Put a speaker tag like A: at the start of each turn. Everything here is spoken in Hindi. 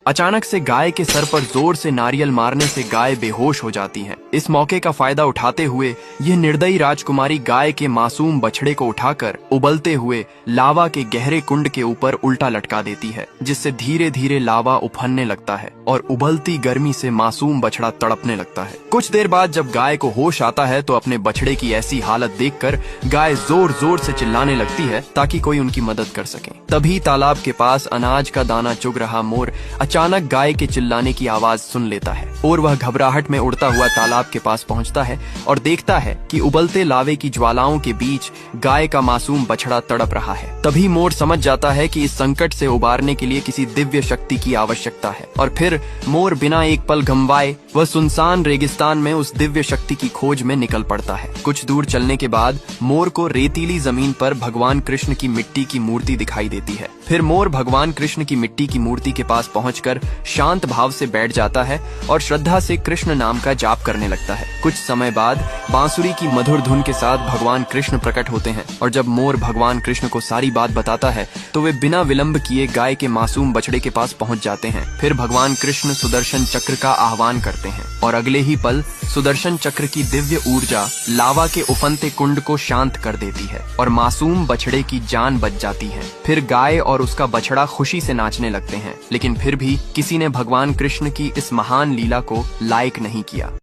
A: अचानक से गाय के सर पर जोर से नारियल मारने से गाय बेहोश हो जाती है। इस मौके का फायदा उठाते हुए यह निर्दयी राजकुमारी गाय के मासूम बछड़े को उठाकर उबलते हुए लावा के गहरे कुंड के ऊपर उल्टा लटका देती है, जिससे धीरे धीरे लावा उफनने लगता है और उबलती गर्मी से मासूम बछड़ा तड़पने लगता है। कुछ देर बाद जब गाय को होश आता है तो अपने बछड़े की ऐसी हालत देखकर गाय जोर जोर से चिल्लाने लगती है ताकि कोई उनकी मदद कर सके। तभी तालाब के पास अनाज का दाना चुग रहा मोर अचानक गाय के चिल्लाने की आवाज सुन लेता है और वह घबराहट में उड़ता हुआ तालाब के पास पहुंचता है और देखता है कि उबलते लावे की ज्वालाओं के बीच गाय का मासूम बछड़ा तड़प रहा है। तभी मोर समझ जाता है कि इस संकट से उबारने के लिए किसी दिव्य शक्ति की आवश्यकता है और फिर मोर बिना एक पल गंवाए वह सुनसान रेगिस्तान में उस दिव्य शक्ति की खोज में निकल पड़ता है। कुछ दूर चलने के बाद मोर को रेतीली जमीन पर भगवान कृष्ण की मिट्टी की मूर्ति दिखाई देती है। फिर मोर भगवान कृष्ण की मिट्टी की मूर्ति के पास पहुंचकर शांत भाव से बैठ जाता है और श्रद्धा से कृष्ण नाम का जाप करने लगता है। कुछ समय बाद बांसुरी की मधुर धुन के साथ भगवान कृष्ण प्रकट होते हैं और जब मोर भगवान कृष्ण को सारी बात बताता है तो वे बिना विलंब किए गाय के मासूम बछड़े के पास पहुंच जाते हैं। फिर भगवान कृष्ण सुदर्शन चक्र का आह्वान करते हैं और अगले ही पल सुदर्शन चक्र की दिव्य ऊर्जा लावा के उफनते कुंड को शांत कर देती है और मासूम बछड़े की जान बच जाती है। फिर गाय और उसका बछड़ा खुशी से नाचने लगते हैं, लेकिन फिर भी किसी ने भगवान कृष्ण की इस महान लीला को लायक नहीं किया।